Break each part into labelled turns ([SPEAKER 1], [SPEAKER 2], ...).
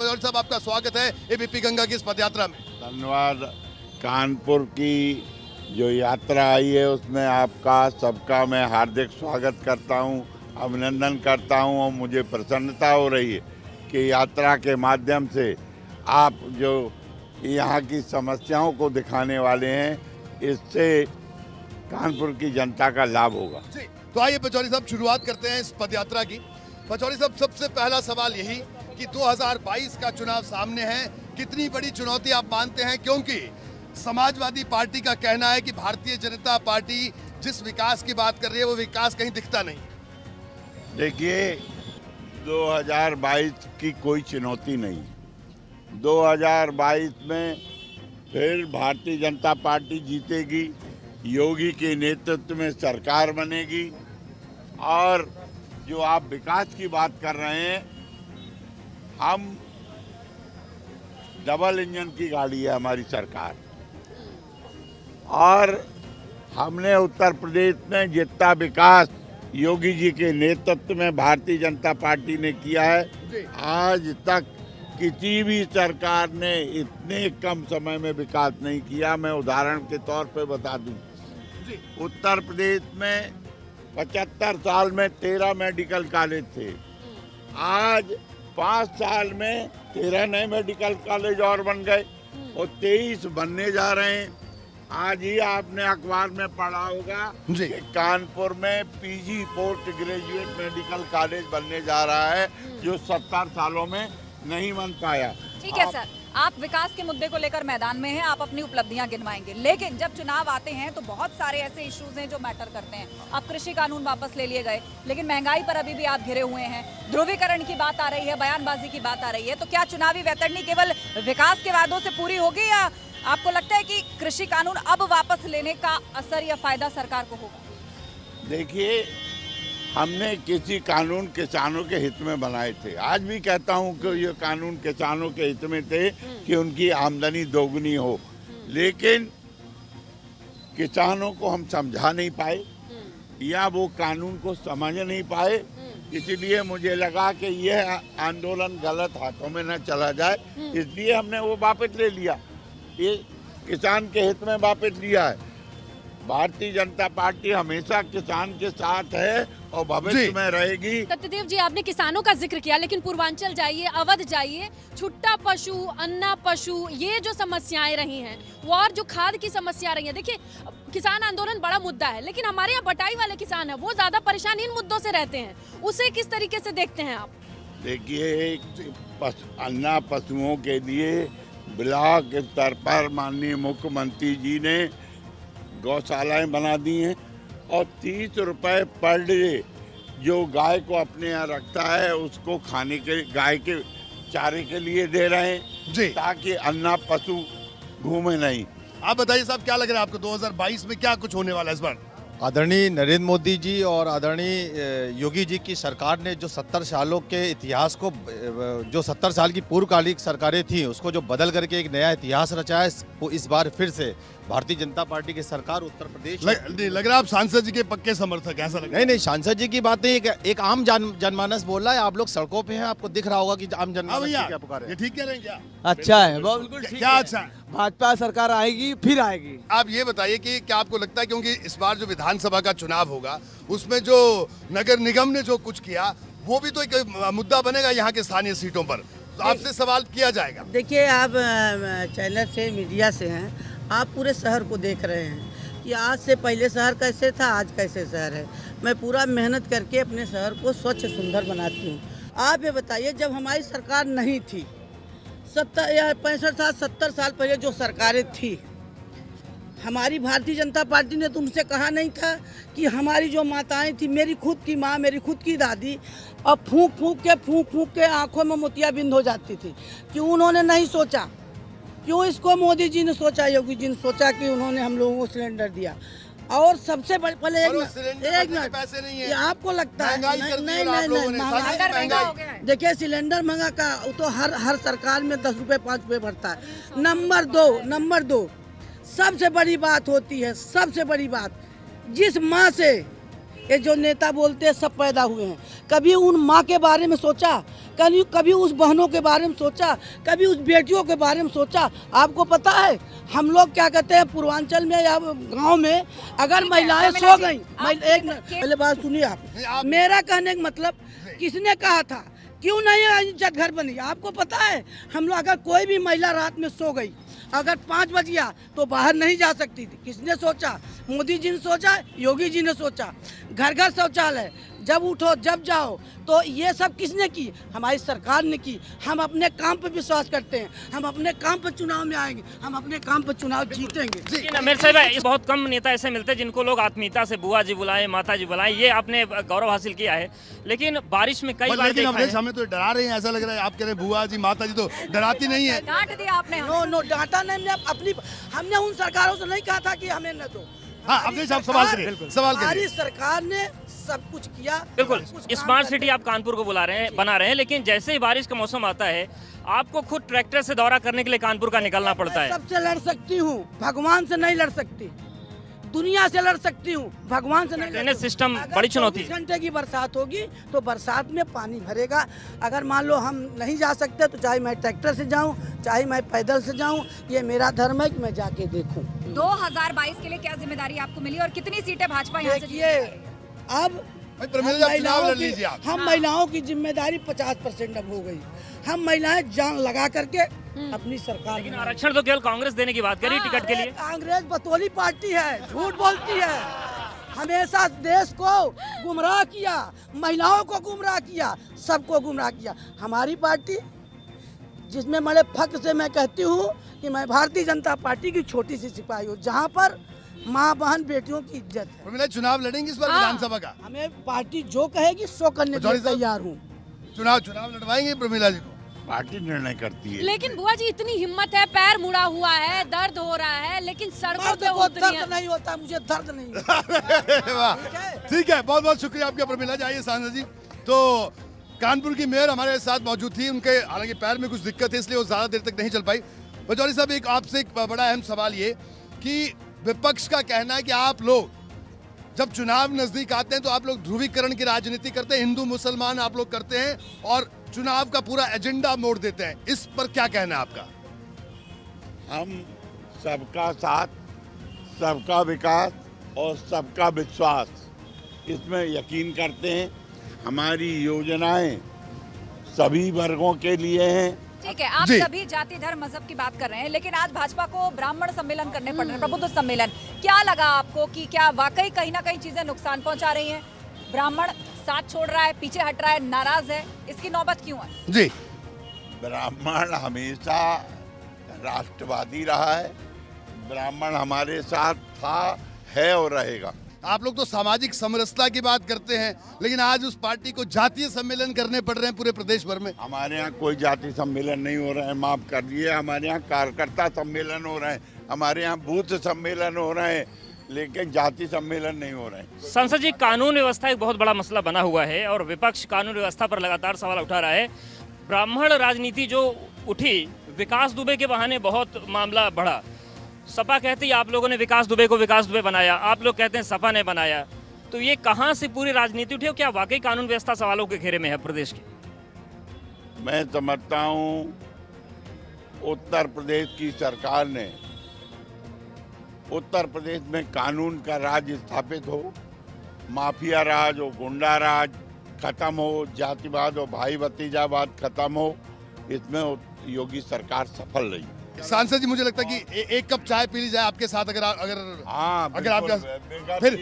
[SPEAKER 1] पचौरी साहब, आपका स्वागत है एबीपी गंगा की इस पदयात्रा में।
[SPEAKER 2] धन्यवाद। कानपुर की जो यात्रा आई है उसमें आपका सबका मैं हार्दिक स्वागत करता हूं, अभिनंदन करता हूं और मुझे प्रसन्नता हो रही है कि यात्रा के माध्यम से आप जो यहाँ की समस्याओं को दिखाने वाले हैं, इससे कानपुर की जनता का लाभ होगा।
[SPEAKER 1] जी, तो आइए पचौरी साहब शुरुआत करते हैं इस पदयात्रा की। पचौरी साहब, सबसे पहला सवाल यही कि 2022 का चुनाव सामने है, कितनी बड़ी चुनौती आप मानते हैं? क्योंकि समाजवादी पार्टी का कहना है कि भारतीय जनता पार्टी जिस विकास की बात कर रही है वो विकास कहीं दिखता नहीं।
[SPEAKER 2] देखिए, 2022 की कोई चुनौती नहीं। 2022 में फिर भारतीय जनता पार्टी जीतेगी, योगी के नेतृत्व में सरकार बनेगी और जो आप विकास की बात कर रहे हैं, हम डबल इंजन की गाड़ी है हमारी सरकार और हमने उत्तर प्रदेश में जितना विकास योगी जी के नेतृत्व में भारतीय जनता पार्टी ने किया है, आज तक किसी भी सरकार ने इतने कम समय में विकास नहीं किया। मैं उदाहरण के तौर पे बता दूं, उत्तर प्रदेश में 75 साल में 13 मेडिकल कॉलेज थे, आज 5 साल में 13 नए मेडिकल कॉलेज और बन गए और 23 बनने जा रहे हैं। आज ही आपने अखबार में पढ़ा होगा कि कानपुर में PG post graduate medical college बनने जा रहा है, जो 70 सालों में नहीं बन पाया।
[SPEAKER 3] ठीक है सर, आप विकास के मुद्दे को लेकर मैदान में हैं, आप अपनी उपलब्धियां गिनवाएंगे, लेकिन जब चुनाव आते हैं तो बहुत सारे ऐसे इश्यूज हैं जो मैटर करते हैं। अब कृषि कानून वापस ले लिए गए, लेकिन महंगाई पर अभी भी आप घिरे हुए हैं, ध्रुवीकरण की बात आ रही है, बयानबाजी की बात आ रही है। तो क्या चुनावी वैतरणी केवल विकास के वादों से पूरी होगी या आपको लगता है कि कृषि कानून अब वापस लेने का असर या फायदा सरकार को होगा?
[SPEAKER 2] देखिए, हमने किसी कानून किसानों के हित में बनाए थे, आज भी कहता हूं कि ये कानून किसानों के हित में थे कि उनकी आमदनी दोगुनी हो, लेकिन किसानों को हम समझा नहीं पाए या वो कानून को समझ नहीं पाए। इसलिए मुझे लगा कि यह आंदोलन गलत हाथों में न चला जाए, इसलिए हमने वो वापस ले लिया। ये किसान के हित में वापस लिया है। भारतीय जनता पार्टी हमेशा किसान के साथ है और भविष्य में रहेगी।
[SPEAKER 4] सत्यदेव जी, आपने किसानों का जिक्र किया, लेकिन पूर्वांचल जाइए, अवध जाइए, छुट्टा पशु, अन्ना पशु, ये जो समस्याएं रही हैं वो और जो खाद की समस्या रही है। देखिए, किसान आंदोलन बड़ा मुद्दा है, लेकिन हमारे यहाँ बटाई वाले किसान है वो ज्यादा परेशान इन मुद्दों से रहते हैं, उसे किस तरीके से देखते हैं आप?
[SPEAKER 2] देखिए, अन्ना पशुओं के लिए ब्लॉक स्तर पर माननीय मुख्यमंत्री जी ने गौशालाएं बना दी हैं और 30 रुपए पर डे जो गाय को अपने यहाँ रखता है उसको खाने के, गाय के चारे के लिए दे रहे हैं जी, ताकि अन्ना पशु घूमे नहीं।
[SPEAKER 1] आप बताइए साहब, क्या लग रहा है आपको 2022 में क्या कुछ होने वाला है इस बार?
[SPEAKER 5] आदरणीय नरेंद्र मोदी जी और आदरणीय योगी जी की सरकार ने जो 70 सालों के इतिहास को, जो 70 साल की पूर्वकालिक सरकारें थी उसको जो बदल करके एक नया इतिहास रचा है, इस बार फिर से भारतीय जनता पार्टी की सरकार उत्तर प्रदेश
[SPEAKER 1] लग रहा है आप सांसद जी के पक्के समर्थक, ऐसा लग रहा है?
[SPEAKER 5] नहीं, सांसद जी की बात नहीं, एक आम जनमानस बोल रहा है। आप लोग सड़कों पे हैं, आपको दिख रहा होगा कि आम जनमानस क्या पुकार है।
[SPEAKER 1] ये ठीक कह रहे हैं क्या?
[SPEAKER 6] अच्छा है, बिल्कुल ठीक।
[SPEAKER 1] क्या अच्छा है?
[SPEAKER 6] भाजपा सरकार आएगी, फिर आएगी।
[SPEAKER 1] आप ये बताइए कि क्या आपको लगता है, क्योंकि इस बार जो विधानसभा का चुनाव होगा उसमें जो नगर निगम ने जो कुछ किया वो भी तो एक मुद्दा बनेगा यहाँ के स्थानीय सीटों पर, तो आपसे सवाल किया जाएगा।
[SPEAKER 7] देखिए, आप चैनल से, मीडिया से हैं, आप पूरे शहर को देख रहे हैं कि आज से पहले शहर कैसे था, आज कैसे शहर है। मैं पूरा मेहनत करके अपने शहर को स्वच्छ सुंदर बनाती हूँ। आप ये बताइए, जब हमारी सरकार नहीं थी, 65 साल पहले जो सरकारें थी, हमारी भारतीय जनता पार्टी ने तुमसे कहा नहीं था कि हमारी जो माताएं थी, मेरी खुद की माँ, मेरी खुद की दादी, अब फूंक फूंक के आंखों में मोतियाबिंद हो जाती थी। क्यों उन्होंने नहीं सोचा? क्यों इसको मोदी जी ने सोचा, योगी जी ने सोचा कि उन्होंने हम लोगों को सिलेंडर दिया? और सबसे पहले एक मिनट,
[SPEAKER 1] पैसे नहीं है,
[SPEAKER 7] आपको लगता है?
[SPEAKER 3] नहीं,
[SPEAKER 7] देखिए, सिलेंडर महंगा का तो हर सरकार में 10 रुपए 5 रुपए भरता है। नंबर दो सबसे बड़ी बात होती है, सबसे बड़ी बात, जिस माँ से ये जो नेता बोलते हैं सब पैदा हुए हैं। कभी उन माँ के बारे में सोचा, कभी उस बहनों के बारे में सोचा, कभी उस बेटियों के बारे में सोचा? आपको पता है हम लोग क्या कहते हैं पूर्वांचल में या गांव में अगर महिलाएं सो गई, एक मिनट पहले बात सुनिए आप। मेरा कहने का मतलब किसने कहा था क्यों नहीं इज्जत घर बनी? आपको पता है हम लोग अगर कोई भी महिला रात में सो गई, अगर 5 बज गया तो बाहर नहीं जा सकती थी। किसने सोचा? मोदी जी ने सोचा, योगी जी ने सोचा। घर घर शौचालय, जब उठो जब जाओ, तो ये सब किसने की? हमारी सरकार ने की। हम अपने काम पर विश्वास करते हैं, हम अपने काम पर चुनाव में आएंगे, हम अपने काम पर चुनाव जीतेंगे।
[SPEAKER 8] लेकिन आमिर साहब, बहुत कम नेता ऐसे मिलते हैं जिनको लोग आत्मीयता से बुआ जी बुलाएं, माता जी बुलाएं, ये आपने गौरव हासिल किया है। लेकिन बारिश में कई बार
[SPEAKER 1] लेकिन
[SPEAKER 8] देखा है,
[SPEAKER 1] हमें तो डरा रहे हैं, ऐसा लग रहा है। आप कह रहे हैं बुआ जी माता जी, तो डराती नहीं है।
[SPEAKER 3] डांट दिया आपने हमें।
[SPEAKER 7] नो डाटा नहीं, हमने उन सरकारों से नहीं कहा था कि हमें न दो।
[SPEAKER 1] हाँ, अपने साहब सवाल करिए, सवाल करिए।
[SPEAKER 7] हमारी सरकार ने सब कुछ किया।
[SPEAKER 8] बिल्कुल
[SPEAKER 7] सब कुछ काम
[SPEAKER 8] स्मार्ट
[SPEAKER 7] करके-
[SPEAKER 8] सिटी आप कानपुर को बना रहे हैं, लेकिन जैसे ही बारिश का मौसम आता है आपको खुद ट्रैक्टर से दौरा करने के लिए कानपुर का निकलना पड़ता
[SPEAKER 7] मैं
[SPEAKER 8] है।
[SPEAKER 7] सबसे लड़ सकती हूँ, भगवान से नहीं लड़ सकती। दुनिया से लड़ सकती हूँ, भगवान से नहीं लड़
[SPEAKER 8] ड्रेनेज
[SPEAKER 7] सकती।
[SPEAKER 8] सिस्टम
[SPEAKER 7] अगर
[SPEAKER 8] बड़ी चुनौती
[SPEAKER 7] 24 घंटे की बरसात होगी तो बरसात में पानी भरेगा। अगर मान लो हम नहीं जा सकते तो चाहे मैं ट्रैक्टर से जाऊं, चाहे मैं पैदल से जाऊं, ये मेरा धर्म है कि मैं जाके देखूं।
[SPEAKER 3] 2022 के लिए क्या जिम्मेदारी आपको मिली और कितनी सीटें भाजपा यहाँ से
[SPEAKER 7] देखिए अब
[SPEAKER 1] भाई प्रमिला जी, आप चुनाव लड़ लीजिए आप।
[SPEAKER 7] हम महिलाओं की जिम्मेदारी 50% अब हो गई। हम महिलाएं जान लगा करके अपनी सरकार
[SPEAKER 8] लेकिन
[SPEAKER 7] बनाएंगे।
[SPEAKER 8] आरक्षण तो केवल कांग्रेस देने की बात करी टिकट के
[SPEAKER 7] अरे
[SPEAKER 8] लिए।
[SPEAKER 7] कांग्रेस बतौली पार्टी है, झूठ बोलती है। हमेशा देश को गुमराह किया, महिलाओं को गुमराह किया, सबको गुमराह किया। हमारी पार्टी जिसमें बड़े फख्र से मैं कहती हूँ कि मैं भारतीय जनता पार्टी की छोटी सी सिपाही हूँ, जहाँ पर माँ बहन बेटियों की इज्जत है।
[SPEAKER 1] प्रमिला जी, चुनाव लड़ेंगे इस बार
[SPEAKER 4] हाँ।
[SPEAKER 1] विधानसभा का?
[SPEAKER 7] हमें पार्टी जो कहेगी सो करने के लिए
[SPEAKER 1] साहब,
[SPEAKER 7] तैयार हूँ।
[SPEAKER 1] चुनाव लड़वाएंगे प्रमिला जी को?
[SPEAKER 2] पार्टी निर्णय करती है।
[SPEAKER 4] लेकिन बुआ जी इतनी हिम्मत है, पैर मुड़ा हुआ है, दर्द हो रहा है, लेकिन सड़कों
[SPEAKER 7] मर्द
[SPEAKER 4] पे
[SPEAKER 7] को
[SPEAKER 4] उतरी
[SPEAKER 7] दर्द
[SPEAKER 4] हैं।
[SPEAKER 7] नहीं होता, मुझे दर्द नहीं होता।
[SPEAKER 1] वाह,
[SPEAKER 7] ठीक है?
[SPEAKER 1] ठीक है, बहुत बहुत शुक्रिया आपका प्रमिला जी। आइए सांसद जी, तो कानपुर की मेयर हमारे साथ मौजूद थी। उनके हालांकि पैर में कुछ दिक्कत है, इसलिए वो ज्यादा देर तक नहीं चल पाई। पचौरी साहब, एक आपसे एक बड़ा अहम सवाल ये कि विपक्ष का कहना है कि आप लोग जब चुनाव नजदीक आते हैं तो आप लोग ध्रुवीकरण की राजनीति करते हैं, हिंदू मुसलमान आप लोग करते हैं और चुनाव का पूरा एजेंडा मोड़ देते हैं। इस पर क्या कहना है आपका?
[SPEAKER 2] हम सबका साथ, सबका विकास और सबका विश्वास, इसमें यकीन करते हैं। हमारी योजनाएं सभी वर्गों के लिए हैं।
[SPEAKER 3] ठीक है, आप
[SPEAKER 1] जी।
[SPEAKER 3] सभी जाति धर्म मजहब की बात कर रहे हैं, लेकिन आज भाजपा को ब्राह्मण सम्मेलन करने पड़ रहे हैं, प्रबुद्ध सम्मेलन। क्या लगा आपको कि क्या वाकई कहीं ना कहीं चीजें नुकसान पहुंचा रही हैं? ब्राह्मण साथ छोड़ रहा है, पीछे हट रहा है, नाराज है, इसकी नौबत क्यों है?
[SPEAKER 1] जी,
[SPEAKER 2] ब्राह्मण हमेशा राष्ट्रवादी रहा है। ब्राह्मण हमारे साथ था, है और रहेगा।
[SPEAKER 1] आप लोग तो सामाजिक समरसता की बात करते हैं, लेकिन आज उस पार्टी को जातीय सम्मेलन करने पड़ रहे हैं पूरे प्रदेश भर में।
[SPEAKER 2] हमारे यहाँ कोई जाति सम्मेलन नहीं हो रहा है, माफ कर दिए। हमारे यहाँ कार्यकर्ता सम्मेलन हो रहे हैं, हमारे यहाँ बूथ सम्मेलन हो रहे हैं, लेकिन जाति सम्मेलन नहीं हो रहे हैं।
[SPEAKER 8] संसद जी, कानून व्यवस्था एक बहुत बड़ा मसला बना हुआ है और विपक्ष कानून व्यवस्था पर लगातार सवाल उठा रहा है। ब्राह्मण राजनीति जो उठी, विकास दुबे के बहाने बहुत मामला बढ़ा। सपा कहती है आप लोगों ने विकास दुबे बनाया, आप लोग कहते हैं सपा ने बनाया। तो ये कहाँ से पूरी राजनीति उठी और क्या वाकई कानून व्यवस्था सवालों के घेरे में है प्रदेश की?
[SPEAKER 2] मैं समझता हूँ उत्तर प्रदेश की सरकार ने उत्तर प्रदेश में कानून का राज स्थापित हो, माफिया राज हो, गुंडा राज खत्म हो, जातिवाद और भाई भतीजावाद खत्म हो, इसमें योगी सरकार सफल रही।
[SPEAKER 1] सांसद जी, मुझे लगता है कि एक कप चाय पी ली जाए आपके साथ, अगर
[SPEAKER 2] हाँ,
[SPEAKER 1] अगर आपका
[SPEAKER 2] बगैर
[SPEAKER 1] फिर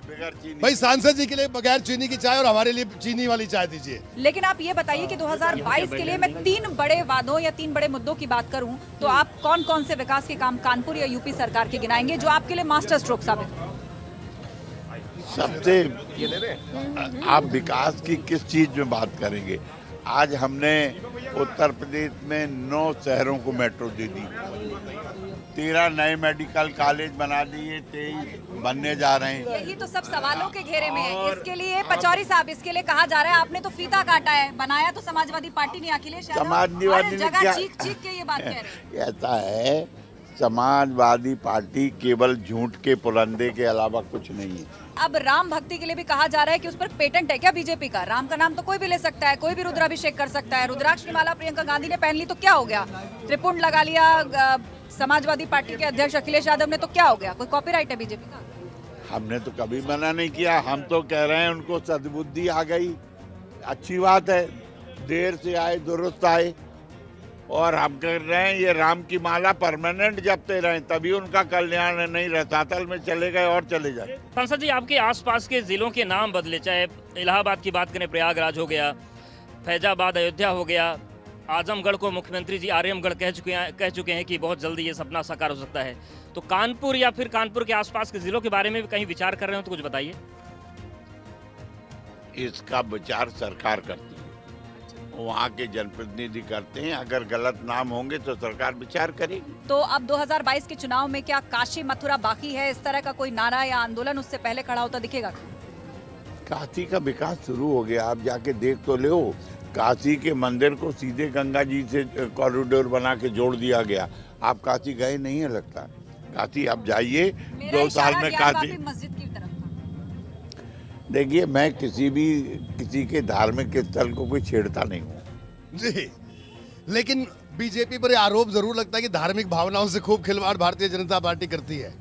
[SPEAKER 2] बगैर चीनी।
[SPEAKER 1] भाई सांसद जी के लिए बगैर चीनी की चाय और हमारे लिए चीनी वाली चाय दीजिए।
[SPEAKER 3] लेकिन आप ये बताइए कि 2022 के लिए मैं 3 बड़े वादों या 3 बड़े मुद्दों की बात करूं तो आप कौन कौन से विकास के काम कानपुर या यूपी सरकार के गिनाएंगे जो आपके लिए मास्टर स्ट्रोक साबित हो?
[SPEAKER 2] सबसे आप विकास की किस चीज में बात करेंगे? आज हमने उत्तर प्रदेश में 9 शहरों को मेट्रो दे दी, 13 नए मेडिकल कॉलेज बना दिए, 23 बनने जा रहे हैं।
[SPEAKER 3] यही तो सब सवालों के घेरे में है। इसके लिए पचौरी साहब, इसके लिए कहा जा रहा है आपने तो फीता काटा है, बनाया तो समाजवादी पार्टी ने, अखिलेश यादव
[SPEAKER 2] समाजवादी
[SPEAKER 3] हर
[SPEAKER 2] ने
[SPEAKER 3] जगह
[SPEAKER 2] क्या-
[SPEAKER 3] चीख चीख के ये बात कह रहे हैं।
[SPEAKER 2] ऐसा है, समाजवादी पार्टी केवल झूठ के पुलंदे के अलावा कुछ नहीं है।
[SPEAKER 3] अब राम भक्ति के लिए भी कहा जा रहा है कि उस पर पेटेंट है क्या बीजेपी का? राम का नाम तो कोई भी ले सकता है, कोई भी रुद्राभिषेक कर सकता है। रुद्राक्ष की माला प्रियंका गांधी ने पहन ली तो क्या हो गया? त्रिपुंड लगा लिया समाजवादी पार्टी के अध्यक्ष अखिलेश यादव ने तो क्या हो गया? कोई कॉपीराइट है बीजेपी का?
[SPEAKER 2] हमने तो कभी मना नहीं किया, हम तो कह रहे हैं उनको सद्बुद्धि आ गई, अच्छी बात है, देर से आए दुरुस्त आए। और हम कह रहे हैं ये राम की माला परमानेंट जपते रहें, तभी उनका कल्याण है, नहीं रसातल में चले गए और चले जाए।
[SPEAKER 8] सांसद जी, आपके आसपास के जिलों के नाम बदले, चाहे इलाहाबाद की बात करें प्रयागराज हो गया, फैजाबाद अयोध्या हो गया, आजमगढ़ को मुख्यमंत्री जी आर्यमगढ़ कह चुके हैं कि बहुत जल्दी ये सपना साकार हो सकता है। तो कानपुर या फिर कानपुर के आसपास के जिलों के बारे में भी कहीं विचार कर रहे हो तो कुछ बताइए।
[SPEAKER 2] इसका विचार सरकार करती है, वहाँ के जनप्रतिनिधि करते हैं, अगर गलत नाम होंगे तो सरकार विचार करेगी।
[SPEAKER 3] तो अब 2022 के चुनाव में क्या काशी मथुरा बाकी है? इस तरह का कोई नारा या आंदोलन उससे पहले खड़ा होता दिखेगा?
[SPEAKER 2] काशी का विकास शुरू हो गया, आप जाके देख तो लो। काशी के मंदिर को सीधे गंगा जी से कॉरिडोर बना के जोड़ दिया गया। आप काशी गए नहीं है लगता? काशी आप जाइए, 2 साल में काशी।
[SPEAKER 3] मस्जिद की तरफ था।
[SPEAKER 2] देखिए, मैं किसी के धार्मिक स्थल को कोई छेड़ता नहीं हूँ
[SPEAKER 1] जी, लेकिन बीजेपी पर आरोप जरूर लगता है कि धार्मिक भावनाओं से खूब खिलवाड़ भारतीय जनता पार्टी करती है।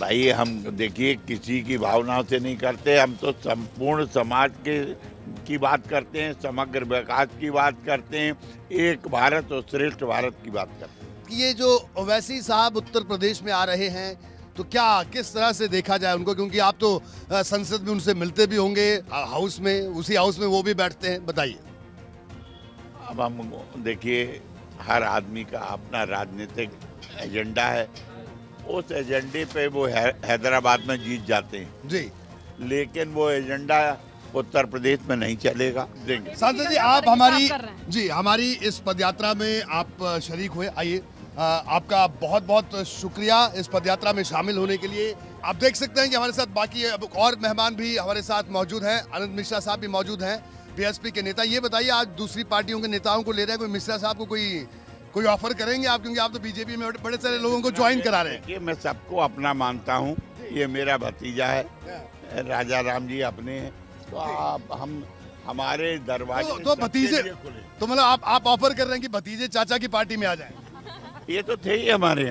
[SPEAKER 2] भाई, हम देखिए किसी की भावनाओं से नहीं करते, हम तो संपूर्ण समाज की बात करते हैं, समग्र विकास की बात करते हैं, एक भारत और श्रेष्ठ भारत की बात करते हैं।
[SPEAKER 1] ये जो ओवैसी साहब उत्तर प्रदेश में आ रहे हैं, तो क्या किस तरह से देखा जाए उनको, क्योंकि आप तो संसद में उनसे मिलते भी होंगे, हाउस में, उसी हाउस में वो भी बैठते हैं, बताइए।
[SPEAKER 2] अब हम देखिए, हर आदमी का अपना राजनीतिक एजेंडा है, उस एजेंडे पे वो हैदराबाद में जीत जाते हैं
[SPEAKER 1] जी,
[SPEAKER 2] लेकिन वो एजेंडा उत्तर प्रदेश में नहीं चलेगा। देंगे
[SPEAKER 1] सांसद जी, आप हमारी इस पदयात्रा में आप शरीक हुए, आइए, आपका बहुत बहुत शुक्रिया इस पदयात्रा में शामिल होने के लिए। आप देख सकते हैं कि हमारे साथ बाकी और मेहमान भी हमारे साथ मौजूद हैं। आनंद मिश्रा साहब भी मौजूद हैं, बीएसपी के नेता। ये बताइए, आज दूसरी पार्टियों के नेताओं को ले रहे हैं, कोई मिश्रा साहब को कोई ऑफर करेंगे आप, क्योंकि आप तो बीजेपी में बड़े सारे लोगों को ज्वाइन करा रहे हैं।
[SPEAKER 2] मैं सबको अपना मानता हूँ, ये मेरा भतीजा है, राजा राम जी अपने हैं, तो आप हमारे दरवाजे
[SPEAKER 1] तो भतीजे, तो मतलब आप ऑफर कर रहे हैं कि भतीजे चाचा की पार्टी में आ जाएं?
[SPEAKER 2] ये तो थे ही हमारे यहाँ।